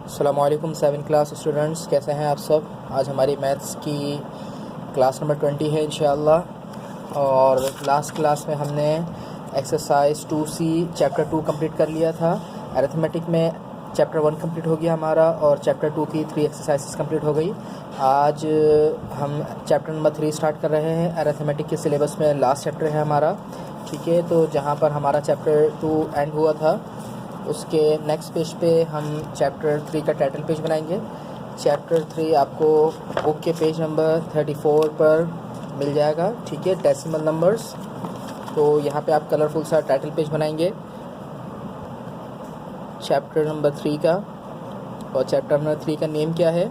अस्सलाम वालेकुम 7 class students, कैसे हैं आप सब। आज हमारी मैथ्स की क्लास नंबर 20 है इंशाअल्लाह। और लास्ट क्लास में हमने एक्सरसाइज 2C चैप्टर 2 कंप्लीट कर लिया था। अरिथमेटिक में चैप्टर 1 कंप्लीट हो गया हमारा और चैप्टर 2 की 3 एक्सरसाइजेस कंप्लीट हो गई। आज हम चैप्टर नंबर 3 स्टार्ट कर रहे हैं। अरिथमेटिक के सिलेबस में लास्ट चैप्टर है हमारा, ठीक है। तो जहाँ पर हमारा चैप्टर 2 एंड हुआ था उसके नेक्स्ट पेज पे हम चैप्टर 3 का टाइटल पेज बनाएंगे। चैप्टर 3 आपको बुक के पेज नंबर 34 पर मिल जाएगा, ठीक है, डेसिमल नंबर्स। तो यहाँ पे आप कलरफुल सा टाइटल पेज बनाएंगे चैप्टर नंबर 3 का। और चैप्टर नंबर 3 का नेम क्या है?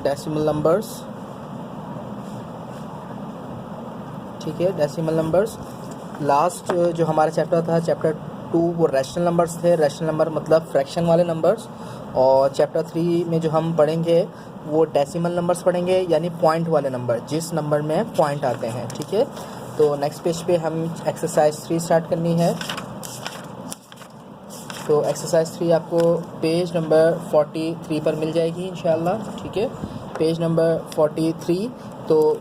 डेसिमल नंबर्स, ठीक है, डेसिमल नंबर्स। लास्ट जो हमारा चैप्टर था चैप्टर 2 वो रैशनल नंबर्स थे। रैशनल नंबर मतलब फ्रैक्शन वाले नंबर्स। और चैप्टर 3 में जो हम पढ़ेंगे वो डेसिमल नंबर्स पढ़ेंगे, यानी पॉइंट वाले नंबर, जिस नंबर में पॉइंट आते हैं, ठीक है। तो नेक्स्ट पेज पे हम एक्सरसाइज 3 स्टार्ट करनी है। तो एक्सरसाइज 3 आपको पेज नंबर 43 पर मिल जाएगी इंशाल्लाह, ठीक है, पेज नंबर 43। तो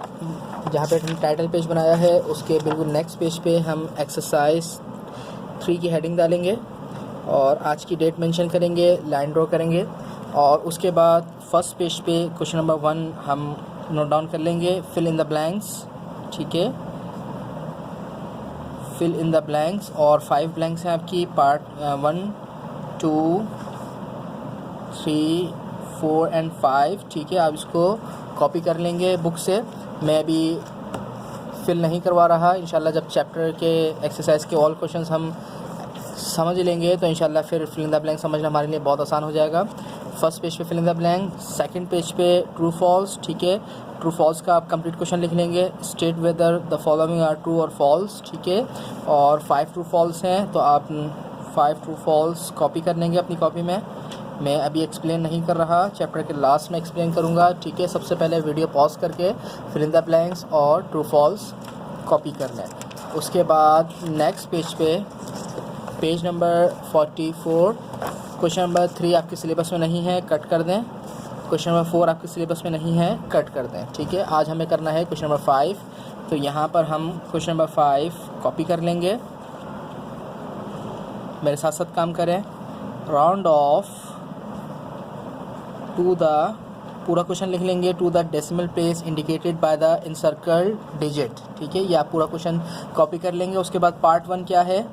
जहाँ पे हम टाइटल पेज बनाया है उसके बिल्कुल नेक्स्ट पेज पे हम एक्सरसाइज 3 की हेडिंग डालेंगे और आज की डेट मेंशन करेंगे, लाइन ड्रॉ करेंगे। और उसके बाद फर्स्ट पेज पे क्वेश्चन नंबर 1 हम नोट डाउन कर लेंगे, फिल इन द ब्लैंक्स, ठीक है, फिल इन द ब्लैंक्स। और 5 ब्लैंक्स हैं आपकी, पार्ट 1, 2, 3, 4 एंड 5, ठीक है। आप इसको कॉपी कर लेंगे बुक से। मैं अभी फिल नहीं करवा रहा, इंशाल्लाह जब चैप्टर के एक्सरसाइज के ऑल क्वेश्चंस हम समझ लेंगे तो इंशाल्लाह फिर फिल इन द ब्लैंक समझना हमारे लिए बहुत आसान हो जाएगा। फर्स्ट पेज पे fill in the blank, second page पे ट्रू फॉल्स, ठीक है। ट्रू फॉल्स का आप कंप्लीट क्वेश्चन लिख लेंगे, state whether the following are true और फॉल्स, ठीक है। और 5 ट्रू फॉल्स हैं तो आप 5 ट्रू फॉल्स कॉपी कर लेंगे अपनी कॉपी में। मैं अभी एक्सप्लेन नहीं कर रहा, चैप्टर के लास्ट में एक्सप्लेन करूंगा, ठीक है। सबसे पहले वीडियो पॉज करके फिल इन द ब्लैंक्स और ट्रू फॉल्स कॉपी कर लें। उसके बाद नेक्स्ट पेज पे पेज नंबर 44, क्वेश्चन नंबर 3 आपके सिलेबस में नहीं है, कट कर दें। क्वेश्चन नंबर 4 आपके सिलेबस में नहीं है, कट कर दें, ठीक है। आज हमें करना है क्वेश्चन नंबर 5। तो यहाँ पर हम क्वेश्चन नंबर 5 कॉपी कर लेंगे, मेरे साथ साथ काम करें। राउंड ऑफ टू द, पूरा क्वेश्चन लिख लेंगे, to the decimal place indicated by the encircled digit, ठीक है। ये आप पूरा क्वेश्चन कॉपी कर लेंगे। उसके बाद पार्ट 1 क्या है?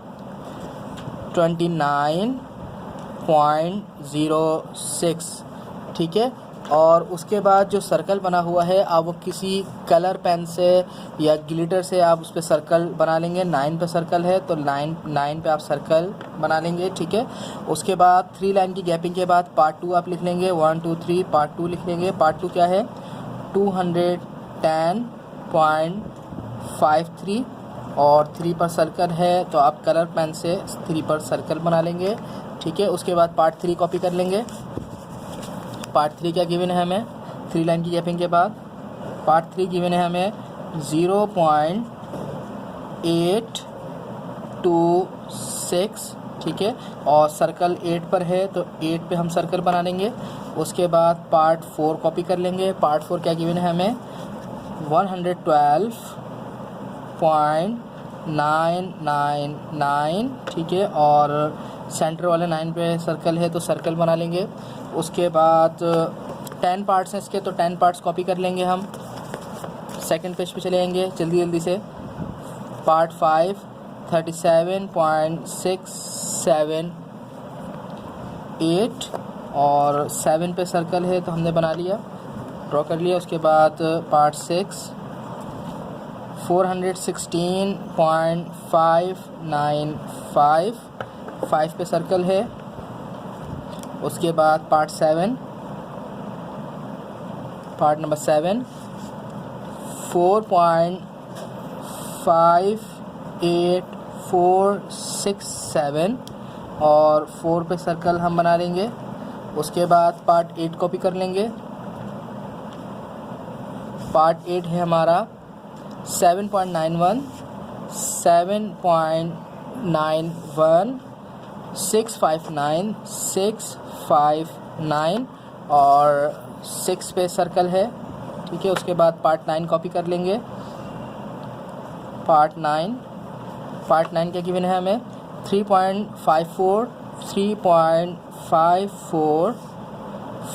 29.06, ठीक है। और उसके बाद जो सर्कल बना हुआ है आप वो किसी कलर पेन से या ग्लिटर से आप उस पर सर्कल बना लेंगे। 9 पे सर्कल है तो 9 पे आप सर्कल बना लेंगे, ठीक है। उसके बाद 3 लाइन की गैपिंग के बाद पार्ट 2 आप लिख लेंगे, 1 2 3 पार्ट 2 लिख लेंगे। पार्ट 2 क्या है? 210.53 और 3 पर सर्कल है तो आप कलर पेन से 3 पर सर्कल बना लेंगे, ठीक है। उसके बाद पार्ट 3 कॉपी कर लेंगे। पार्ट 3 क्या गिवन है हमें? 3 लाइन की गैपिंग के बाद पार्ट 3 गिवन है हमें 0.826, ठीक है। और सर्कल 8 पर है तो 8 पे हम सर्कल बना लेंगे। उसके बाद पार्ट 4 कॉपी कर लेंगे। पार्ट 4 क्या गिवन है हमें? 112.999, ठीक है। और सेंटर वाले 9 पे सर्कल है तो सर्कल बना लेंगे। उसके बाद 10 पार्ट्स हैं इसके तो 10 पार्ट्स कॉपी कर लेंगे हम। सेकंड पेज पे चले जाएंगे जल्दी जल्दी से। पार्ट 5 37.678 और 7 पे सर्कल है तो हमने बना लिया, ड्रॉ कर लिया। उसके बाद पार्ट 6 416.595, 5 पे सर्कल है। उसके बाद पार्ट 7, पार्ट नंबर 7 4.58467 और 4 पे सर्कल हम बना लेंगे। उसके बाद पार्ट 8 कॉपी कर लेंगे। पार्ट 8 है हमारा 7.91, 7.91 659 659 और 6 पे सर्कल है, ठीक है। उसके बाद पार्ट 9 कॉपी कर लेंगे। पार्ट 9 क्या गिवन है हमें 3.54 3.54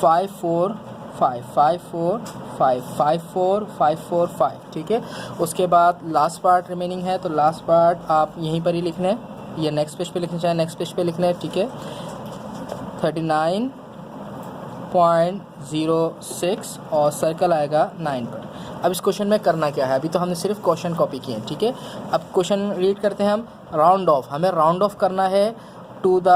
545 545 ठीक है। उसके बाद लास्ट पार्ट रिमेनिंग है, तो लास्ट पार्ट आप यहीं पर ही लिख लें या नेक्स्ट पेज पे लिखना चाहें नेक्स्ट पेज पे लिख लें, ठीक है। 39.06 और सर्कल आएगा 9 पर। अब इस क्वेश्चन में करना क्या है, अभी तो हमने सिर्फ क्वेश्चन कॉपी किए हैं, ठीक है। अब क्वेश्चन रीड करते हैं हम। राउंड ऑफ, हमें राउंड ऑफ करना है to the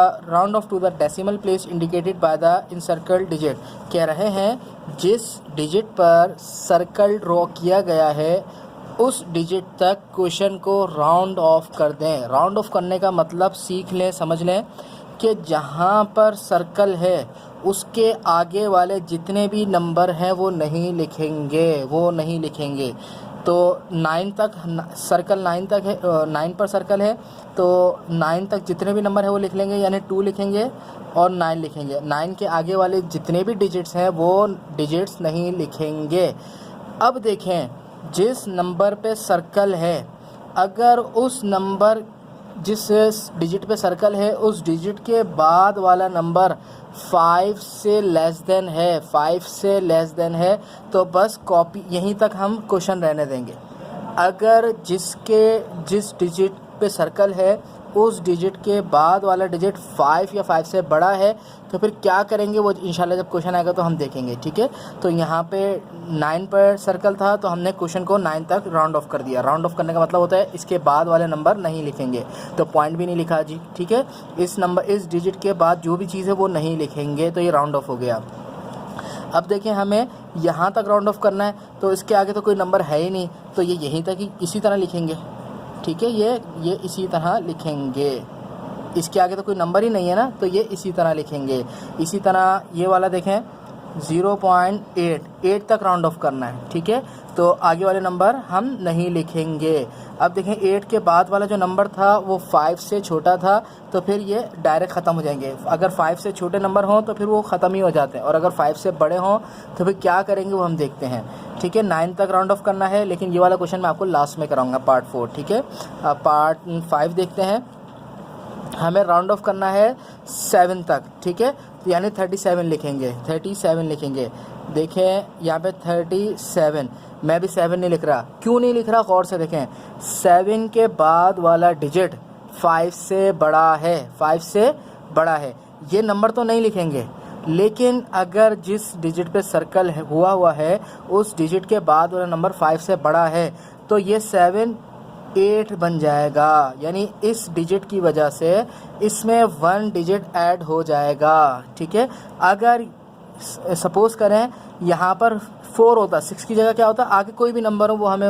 decimal place indicated by the encircled digit. कह रहे हैं जिस डिजिट पर सर्कल ड्रॉ किया गया है उस डिजिट तक क्वेश्चन को राउंड ऑफ कर दें। राउंड ऑफ करने का मतलब सीख लें, समझ लें कि जहाँ पर सर्कल है उसके आगे वाले जितने भी नंबर हैं वो नहीं लिखेंगे। तो 9 तक सर्कल 9 तक है, 9 पर सर्कल है तो 9 तक जितने भी नंबर है वो लिख लेंगे, यानी 2 लिखेंगे और 9 लिखेंगे। 9 के आगे वाले जितने भी डिजिट्स हैं वो डिजिट्स नहीं लिखेंगे। अब देखें जिस नंबर पे सर्कल है, अगर उस नंबर जिस डिजिट पे सर्कल है उस डिजिट के बाद वाला नंबर 5 से लेस देन है तो बस कॉपी यहीं तक हम क्वेश्चन रहने देंगे। अगर जिस डिजिट पे सर्कल है उस डिजिट के बाद वाला डिजिट 5 या 5 से बड़ा है तो फिर क्या करेंगे वो इंशाल्लाह जब क्वेश्चन आएगा तो हम देखेंगे, ठीक है। तो यहाँ पे 9 पर सर्कल था तो हमने क्वेश्चन को 9 तक राउंड ऑफ कर दिया। राउंड ऑफ करने का मतलब होता है इसके बाद वाले नंबर नहीं लिखेंगे, तो पॉइंट भी नहीं लिखा जी, ठीक है। इस डिजिट के बाद जो भी चीज़ है वो नहीं लिखेंगे, तो ये राउंड ऑफ हो गया। अब देखें हमें यहाँ तक राउंड ऑफ करना है तो इसके आगे तो कोई नंबर है ही नहीं, तो ये यहीं तक ही इसी तरह लिखेंगे, ठीक है। ये इसी तरह लिखेंगे, इसके आगे तो कोई नंबर ही नहीं है ना, तो ये इसी तरह लिखेंगे। इसी तरह ये वाला देखें 0.8 तक राउंड ऑफ करना है, ठीक है। तो आगे वाले नंबर हम नहीं लिखेंगे। अब देखें 8 के बाद वाला जो नंबर था वो 5 से छोटा था तो फिर ये डायरेक्ट ख़त्म हो जाएंगे। अगर 5 से छोटे नंबर हों तो फिर वो ख़त्म ही हो जाते हैं, और अगर 5 से बड़े हों तो फिर क्या करेंगे वो हम देखते हैं, ठीक है। 9 तक राउंड ऑफ करना है, लेकिन ये वाला क्वेश्चन मैं आपको लास्ट में कराऊंगा, पार्ट 4, ठीक है। पार्ट 5 देखते हैं। हमें राउंड ऑफ करना है 7 तक, ठीक है। तो यानी 37 लिखेंगे। देखें यहाँ पे 37, मैं भी 7 नहीं लिख रहा। क्यों नहीं लिख रहा, गौर से देखें। 7 के बाद वाला डिजिट 5 से बड़ा है, ये नंबर तो नहीं लिखेंगे, लेकिन अगर जिस डिजिट पे सर्कल हुआ है उस डिजिट के बाद वाला नंबर 5 से बड़ा है तो ये 7 8 बन जाएगा, यानी इस डिजिट की वजह से इसमें 1 डिजिट ऐड हो जाएगा, ठीक है। अगर सपोज़ करें यहाँ पर 4 होता, 6 की जगह क्या होता, आगे कोई भी नंबर हो वो हमें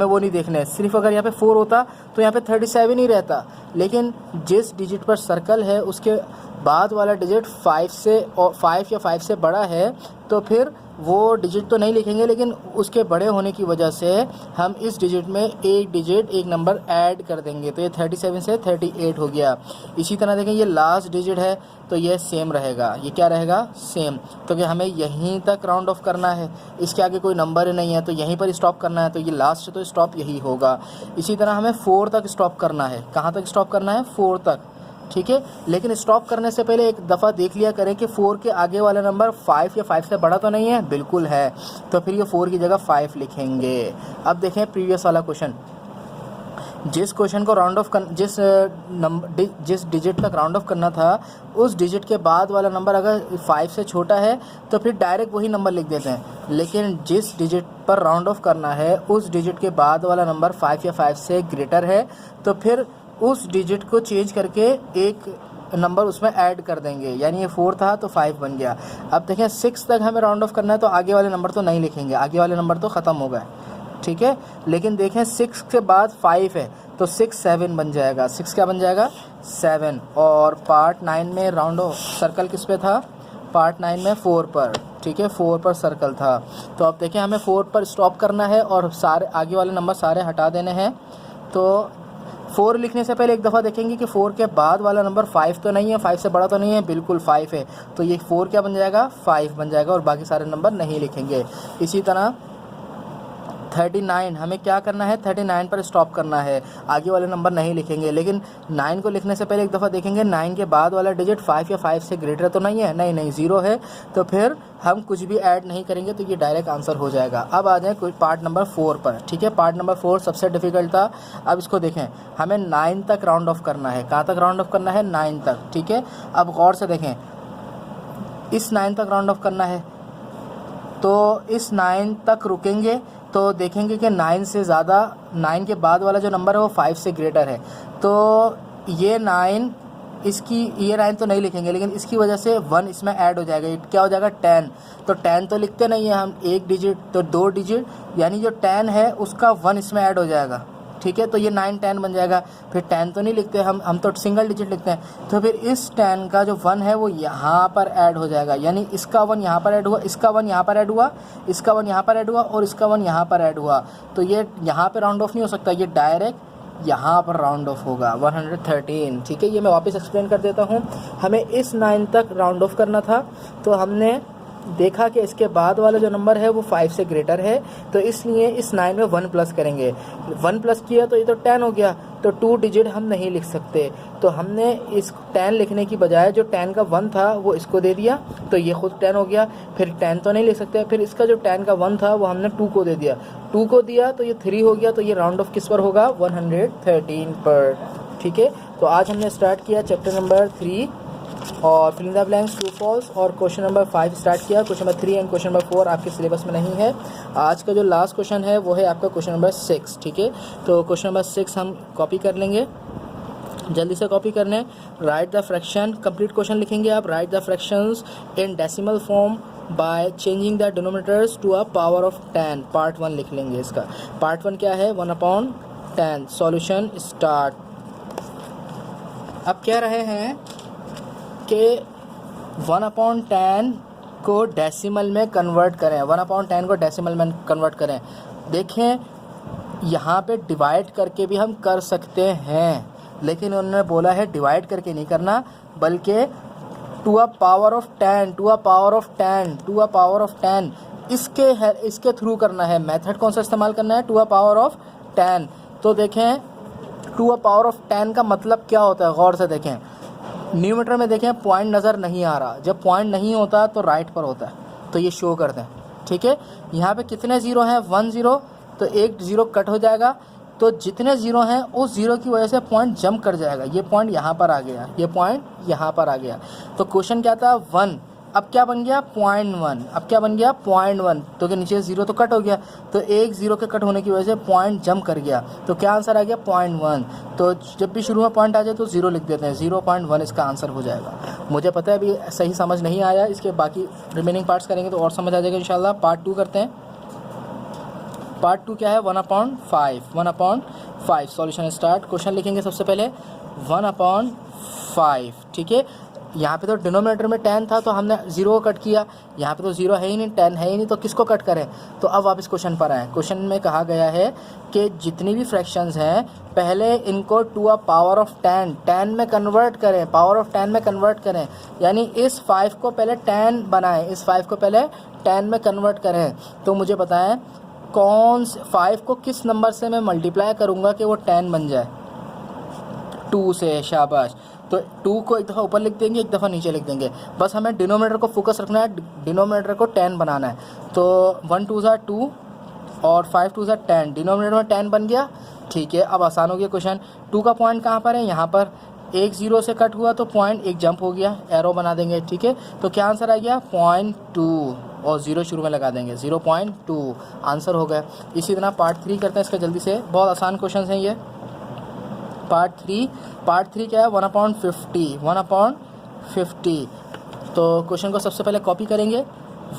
वो नहीं देखना है। सिर्फ अगर यहाँ पे 4 होता तो यहाँ पे 37 ही रहता, लेकिन जिस डिजिट पर सर्कल है उसके बाद वाला डिजिट 5 या 5 से बड़ा है तो फिर वो डिजिट तो नहीं लिखेंगे, लेकिन उसके बड़े होने की वजह से हम इस डिजिट में एक नंबर ऐड कर देंगे, तो ये 37 से 38 हो गया। इसी तरह देखें ये लास्ट डिजिट है तो ये सेम रहेगा, ये क्या रहेगा, सेम। तो कि हमें यहीं तक राउंड ऑफ करना है, इसके आगे कोई नंबर ही नहीं है तो यहीं पर स्टॉप करना है, तो ये लास्ट है तो स्टॉप यही होगा। इसी तरह हमें 4 तक स्टॉप करना है। कहाँ तक स्टॉप करना है, 4 तक, ठीक है। लेकिन स्टॉप करने से पहले एक दफ़ा देख लिया करें कि 4 के आगे वाला नंबर 5 या 5 से बड़ा तो नहीं है, बिल्कुल है, तो फिर ये 4 की जगह 5 लिखेंगे। अब देखें प्रीवियस वाला क्वेश्चन। जिस क्वेश्चन को राउंड ऑफ जिस डिजिट तक राउंड ऑफ करना था उस डिजिट के बाद वाला नंबर अगर 5 से छोटा है तो फिर डायरेक्ट वही नंबर लिख देते हैं, लेकिन जिस डिजिट पर राउंड ऑफ करना है उस डिजिट के बाद वाला नंबर 5 या 5 से ग्रेटर है तो फिर उस डिजिट को चेंज करके एक नंबर उसमें ऐड कर देंगे, यानी ये 4 था तो 5 बन गया। अब देखें 6 तक हमें राउंड ऑफ करना है तो आगे वाले नंबर तो नहीं लिखेंगे, आगे वाले नंबर तो ख़त्म हो गए, ठीक है। लेकिन देखें 6 के बाद 5 है तो 6 7 बन जाएगा, 6 क्या बन जाएगा, 7। और पार्ट 9 में राउंड ऑफ सर्कल किस पे था, पार्ट 9 में 4 पर, ठीक है, 4 पर सर्कल था। तो अब देखें हमें 4 पर स्टॉप करना है और सारे आगे वाले नंबर सारे हटा देने हैं। तो 4 लिखने से पहले एक दफ़ा देखेंगे कि 4 के बाद वाला नंबर 5 तो नहीं है, 5 से बड़ा तो नहीं है, बिल्कुल 5 है, तो ये 4 क्या बन जाएगा, 5 बन जाएगा और बाकी सारे नंबर नहीं लिखेंगे। इसी तरह 39, हमें क्या करना है, 39 पर स्टॉप करना है, आगे वाले नंबर नहीं लिखेंगे। लेकिन 9 को लिखने से पहले एक दफ़ा देखेंगे 9 के बाद वाला डिजिट 5 या 5 से ग्रेटर तो नहीं है, नहीं 0 है, तो फिर हम कुछ भी ऐड नहीं करेंगे, तो ये डायरेक्ट आंसर हो जाएगा। अब आ जाए कोई पार्ट नंबर 4 पर, ठीक है। पार्ट नंबर 4 सबसे डिफ़िकल्ट था। अब इसको देखें, हमें 9 तक राउंड ऑफ करना है। कहाँ तक राउंड ऑफ करना है, 9 तक, ठीक है। अब गौर से देखें, इस 9 तक राउंड ऑफ करना है, तो इस 9 तक रुकेंगे तो देखेंगे कि 9 से ज़्यादा, 9 के बाद वाला जो नंबर है वो 5 से ग्रेटर है, तो ये 9 ये 9 तो नहीं लिखेंगे, लेकिन इसकी वजह से 1 इसमें ऐड हो जाएगा। ये क्या हो जाएगा, 10। तो 10 तो लिखते नहीं है हम, एक डिजिट तो 2 डिजिट, यानी जो 10 है उसका 1 इसमें ऐड हो जाएगा, ठीक है। तो ये 9 10 बन जाएगा। फिर 10 तो नहीं लिखते हम तो सिंगल डिजिट लिखते हैं, तो फिर इस 10 का जो 1 है वो यहाँ पर ऐड हो जाएगा, यानी इसका 1 यहाँ पर ऐड हुआ, इसका 1 यहाँ पर ऐड हुआ, इसका 1 यहाँ पर ऐड हुआ और इसका 1 यहाँ पर ऐड हुआ। तो ये यहाँ पर राउंड ऑफ नहीं हो सकता, ये डायरेक्ट यहाँ पर राउंड ऑफ होगा 113, ठीक है। ये मैं वापस एक्सप्लेन कर देता हूँ। हमें इस 9 तक राउंड ऑफ करना था, तो हमने देखा कि इसके बाद वाला जो नंबर है वो 5 से ग्रेटर है, तो इसलिए इस 9 में 1 प्लस करेंगे। 1 प्लस किया तो ये तो 10 हो गया, तो 2 डिजिट हम नहीं लिख सकते, तो हमने इस 10 लिखने की बजाय जो 10 का 1 था वो इसको दे दिया, तो ये खुद 10 हो गया। फिर 10 तो नहीं लिख सकते, फिर इसका जो 10 का 1 था वो हमने 2 को दे दिया, 2 को दिया तो ये 3 हो गया, तो ये राउंड ऑफ किस पर होगा, 113 पर, ठीक है। तो आज हमने स्टार्ट किया चैप्टर नंबर 3 और fill in the blanks true false, और क्वेश्चन नंबर 5 स्टार्ट किया। Question number 3 and question number 4 आपके सिलेबस में नहीं है। आज का जो लास्ट क्वेश्चन है वो है आपका क्वेश्चन नंबर 6, ठीक है। तो क्वेश्चन नंबर 6 हम कॉपी कर लेंगे, जल्दी से कॉपी करने। Write the fraction, complete question लिखेंगे आप। Write the fractions in decimal form by changing the denominators to a power of 10। Part 1 लिख लेंगे इसका। पार्ट 1 क्या है, 1/10। Solution start. अब कह रहे हैं कि 1/10 को डेसिमल में कन्वर्ट करें, 1/10 को डेसिमल में कन्वर्ट करें। देखें, यहाँ पे डिवाइड करके भी हम कर सकते हैं, लेकिन उन्होंने बोला है डिवाइड करके नहीं करना, बल्कि टू अ पावर ऑफ 10 इसके थ्रू करना है। मेथड कौन सा इस्तेमाल करना है, टू अ पावर ऑफ 10। तो देखें, टू अ पावर ऑफ 10 का मतलब क्या होता है, गौर से देखें। न्यूमरेटर में देखें पॉइंट नज़र नहीं आ रहा, जब पॉइंट नहीं होता तो राइट पर होता है, तो ये शो करते हैं, ठीक है। यहाँ पे कितने ज़ीरो हैं, 1 0, तो एक 0 कट हो जाएगा, तो जितने ज़ीरो हैं उस ज़ीरो की वजह से पॉइंट जंप कर जाएगा। ये पॉइंट यहाँ पर आ गया, ये पॉइंट यहाँ पर आ गया। तो क्वेश्चन क्या था, 1, अब क्या बन गया 0.1, अब क्या बन गया 0.1, तो कि नीचे 0 तो कट हो गया, तो एक 0 के कट होने की वजह से पॉइंट जंप कर गया, तो क्या आंसर आ गया 0.1। तो जब भी शुरू में पॉइंट आ जाए तो 0 लिख देते हैं, 0.1 इसका आंसर हो जाएगा। मुझे पता है अभी सही समझ नहीं आया, इसके बाकी रिमेनिंग पार्ट्स करेंगे तो और समझ आ जाएगा इंशाल्लाह। पार्ट 2 करते हैं। पार्ट 2 क्या है, 1/5। Solution start. क्वेश्चन लिखेंगे सबसे पहले 1/5, ठीक है। यहाँ पे तो डिनोमिनेटर में 10 था तो हमने 0 को कट किया, यहाँ पे तो 0 है ही नहीं, 10 है ही नहीं, तो किसको कट करें। तो अब वापस क्वेश्चन पर आए। क्वेश्चन में कहा गया है कि जितनी भी फ्रैक्शंस हैं पहले इनको टू अ पावर ऑफ 10 में कन्वर्ट करें, पावर ऑफ 10 में कन्वर्ट करें, यानी इस 5 को पहले 10 बनाएं, इस 5 को पहले 10 में कन्वर्ट करें। तो मुझे बताएं कौन से 5 को किस नंबर से मैं मल्टीप्लाई करूँगा कि वो 10 बन जाए, 2 से, शाबाश। तो 2 को एक दफ़ा ऊपर लिख देंगे, एक दफ़ा नीचे लिख देंगे, बस हमें डिनोमिनेटर को फोकस रखना है, डिनोमिनेटर को 10 बनाना है। तो 1 2 2 और 5 2 10, डिनोमिनेटर में 10 बन गया, ठीक है। अब आसान हो गया क्वेश्चन। 2 का पॉइंट कहाँ पर है, यहाँ पर, एक 0 से कट हुआ तो पॉइंट एक जंप हो गया, एरो बना देंगे, ठीक है। तो क्या आंसर आ गया 0.2 और 0 शुरू में लगा देंगे, 0.2 आंसर हो गया। इसी तरह पार्ट 3 करते हैं इसका जल्दी से, बहुत आसान क्वेश्चन हैं ये। पार्ट 3 क्या है, 1/50। तो क्वेश्चन को सबसे पहले कॉपी करेंगे,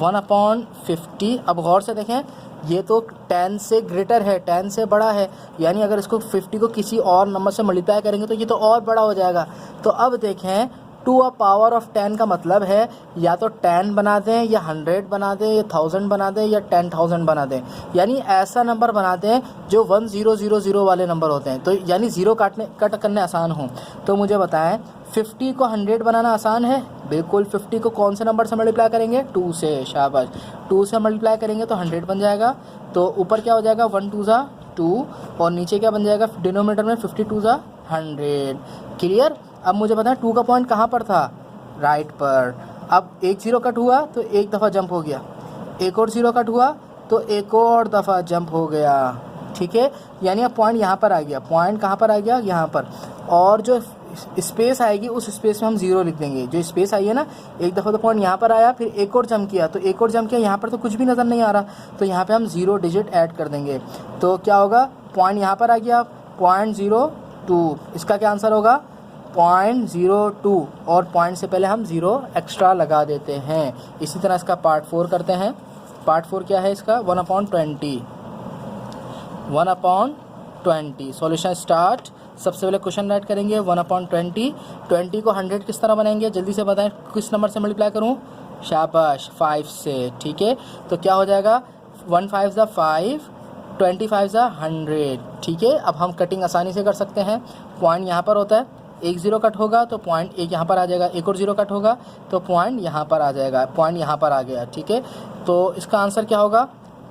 1/50। अब गौर से देखें, ये तो 10 से ग्रेटर है, 10 से बड़ा है, यानी अगर इसको 50 को किसी और नंबर से मल्टीप्लाई करेंगे तो ये तो और बड़ा हो जाएगा। तो अब देखें टू अ पावर ऑफ 10 का मतलब है या तो 10 बना दें या 100 बना दें या 1000 बना दें या 10,000 बना दें, यानी ऐसा नंबर बना दें जो 1000 वाले नंबर होते हैं, तो यानी ज़ीरो कट करने आसान हो। तो मुझे बताएं 50 को 100 बनाना आसान है? बिल्कुल। 50 को कौन से नंबर से मल्टीप्लाई करेंगे? 2 से। शाबाश। 2 से मल्टीप्लाई करेंगे तो 100 बन जाएगा। तो ऊपर क्या हो जाएगा? 1 2 ज़ा 2 और नीचे क्या बन जाएगा डिनोमिनेटर में? 52 ज़ा 100। क्लियर? अब मुझे बताएं 2 का पॉइंट कहाँ पर था? राइट पर। अब एक ज़ीरो कट हुआ तो एक दफ़ा जंप हो गया, एक और ज़ीरो कट हुआ तो एक और दफ़ा जंप हो गया। ठीक है, यानी अब पॉइंट यहाँ पर आ गया। पॉइंट कहाँ पर आ गया? यहाँ पर। और जो स्पेस आएगी उस स्पेस में हम ज़ीरो लिख देंगे। जो स्पेस आई है ना, एक दफ़ा तो पॉइंट यहाँ पर आया, फिर एक और जंप किया तो एक और जंप किया, यहाँ पर तो कुछ भी नज़र नहीं आ रहा, तो यहाँ पे हम 0 डिजिट ऐड कर देंगे। तो क्या होगा? पॉइंट यहाँ पर आ गया 0.02। इसका क्या आंसर होगा? 0.02 और पॉइंट से पहले हम 0 एक्स्ट्रा लगा देते हैं। इसी तरह इसका पार्ट 4 करते हैं। पार्ट 4 क्या है इसका? 1/20। 1/20 सॉल्यूशन स्टार्ट। सबसे पहले क्वेश्चन राइट करेंगे 1/20। 20 को 100 किस तरह बनाएंगे? जल्दी से बताएं, किस नंबर से मल्टीप्लाई करूं? शाबाश, 5 से। ठीक है, तो क्या हो जाएगा? 1 5 ज़ा 5, 25 ज़ा 100। ठीक है, अब हम कटिंग आसानी से कर सकते हैं। पॉइंट यहाँ पर होता है, एक ज़ीरो कट होगा तो पॉइंट एक यहाँ पर आ जाएगा, एक और ज़ीरो कट होगा तो पॉइंट यहाँ पर आ जाएगा। पॉइंट यहाँ पर आ गया। ठीक है, तो इसका आंसर क्या होगा?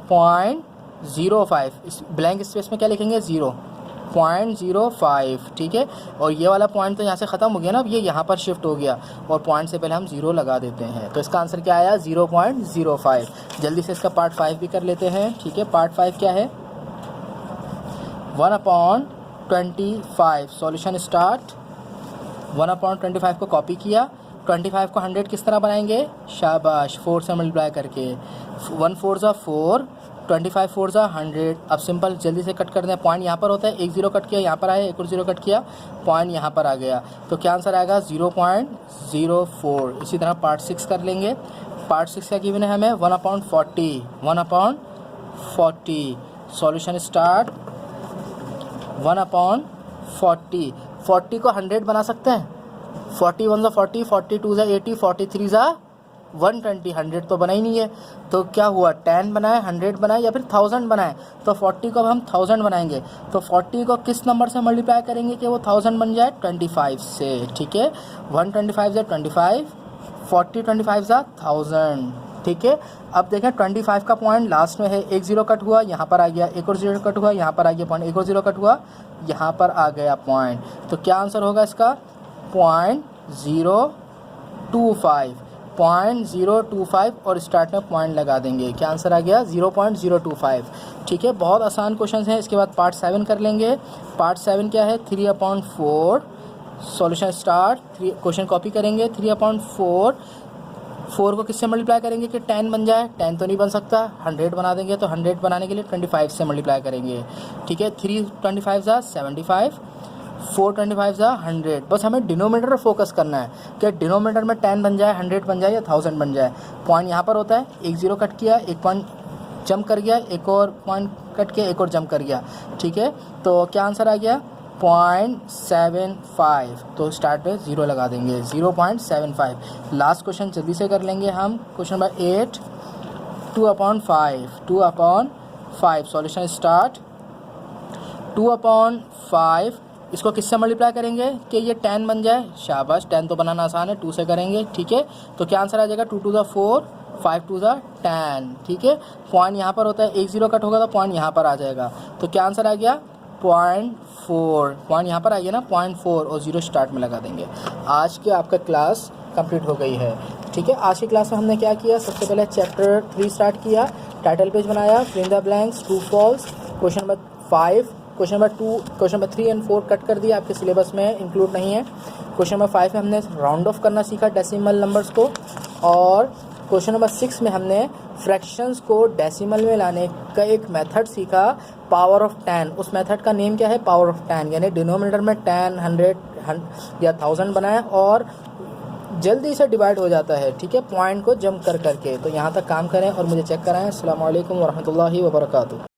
0.05। इस ब्लैंक स्पेस में क्या लिखेंगे? 0.05। ठीक है, और ये वाला पॉइंट तो यहाँ से ख़त्म हो गया ना, अब ये यहाँ पर शिफ्ट हो गया और पॉइंट से पहले हम 0 लगा देते हैं। तो इसका आंसर क्या आया? 0.05। जल्दी से इसका पार्ट 5 भी कर लेते हैं। ठीक है, पार्ट 5 क्या है? 1/25 सॉल्यूशन स्टार्ट। 1/25 को कॉपी किया, 25 को 100 किस तरह बनाएंगे? शाबाश, 4 से मल्टीप्लाई करके। 1 4 ज़ा 4, 25 4 ज़ा 100। अब सिंपल जल्दी से कट कर दें। पॉइंट यहाँ पर होता है, एक ज़ीरो कट किया यहाँ पर आया, एक और ज़ीरो कट किया, पॉइंट यहाँ पर आ गया। तो क्या आंसर आएगा? 0.04। इसी तरह पार्ट 6 कर लेंगे। पार्ट 6 का गिवन है हमें 1/40। 1/40 सॉल्यूशन स्टार्ट। 1/40। 40 को 100 बना सकते हैं? 41 ज़ा 40, 42 ज़ा 80, 43 ज़ा 120। 100 तो बना ही नहीं है, तो क्या हुआ? 10 बनाए, 100 बनाए या फिर 1000 बनाए? तो 40 को अब हम 1000 बनाएंगे, तो 40 को किस नंबर से मल्टीप्लाई करेंगे कि वो 1000 बन जाए? 25 से। ठीक है, 125 ज़ा 25, 40 25 ज़ा 1000। ठीक है, अब देखें 25 का पॉइंट लास्ट में है, एक ज़ीरो कट हुआ यहाँ पर आ गया, एक और ज़ीरो कट हुआ यहाँ पर आ गया पॉइंट, एक और ज़ीरो कट हुआ यहाँ पर आ गया पॉइंट। तो क्या आंसर होगा इसका? 0.025। 0.025 और स्टार्ट में पॉइंट लगा देंगे। क्या आंसर आ गया? 0.025। ठीक है, बहुत आसान क्वेश्चन हैं। इसके बाद पार्ट 7 कर लेंगे। पार्ट 7 क्या है? 3/4 सॉल्यूशन स्टार्ट। क्वेश्चन कॉपी करेंगे। 3/4, 4 को किससे मल्टीप्लाई करेंगे कि 10 बन जाए? 10 तो नहीं बन सकता, 100 बना देंगे। तो 100 बनाने के लिए 25 से मल्टीप्लाई करेंगे। ठीक है, 3 25 ज़ा 75, 4 25 ज़ा 100। बस हमें डिनोमिनेटर फोकस करना है कि डिनोमिनेटर में 10 बन जाए, 100 बन जाए या 1000 बन जाए। पॉइंट यहाँ पर होता है, एक ज़ीरो कट किया, एक पॉइंट जंप कर गया, एक और पॉइंट कट किया, एक और जंप कर गया। ठीक है, तो क्या आंसर आ गया? 0.75। तो स्टार्ट पे 0 लगा देंगे, 0.75। लास्ट क्वेश्चन जल्दी से कर लेंगे हम। Question number 8, 2/5। 2/5 solution start. 2/5 इसको किससे मल्टीप्लाई करेंगे कि ये 10 बन जाए? शाबाश, 10 तो बनाना आसान है, 2 से करेंगे। ठीक है, तो क्या आंसर आ जाएगा? 2 2 ज़ा 4, 5 2 ज़ा 10। ठीक है, पॉइंट यहाँ पर होता है, एक ज़ीरो कट होगा तो पॉइंट यहाँ पर आ जाएगा। तो क्या आंसर आ गया? 0.4। पॉइंट यहाँ पर आ गया ना, 0.4 और 0 स्टार्ट में लगा देंगे। आज के आपका क्लास कंप्लीट हो गई है। ठीक है, आज की क्लास में हमने क्या किया? सबसे पहले चैप्टर 3 स्टार्ट किया, टाइटल पेज बनाया, fill in the blanks, true false, question number 5, question number 2, question number 3 and 4 cut कर दिया, आपके सिलेबस में इंक्लूड नहीं है। क्वेश्चन नंबर 5 में हमने राउंड ऑफ करना सीखा डेसिमल नंबर्स को, और क्वेश्चन नंबर 6 में हमने फ्रैक्शंस को डेसिमल में लाने का एक मेथड सीखा, पावर ऑफ 10। उस मेथड का नेम क्या है? पावर ऑफ 10, यानी डिनोमिनेटर में 10, 100 या 1000 बनाए और जल्दी से डिवाइड हो जाता है। ठीक है, पॉइंट को जंप कर करके। तो यहाँ तक काम करें और मुझे चेक कराएं। अस्सलाम वालेकुम वरहमतुल्लाहि वबरकातुहू।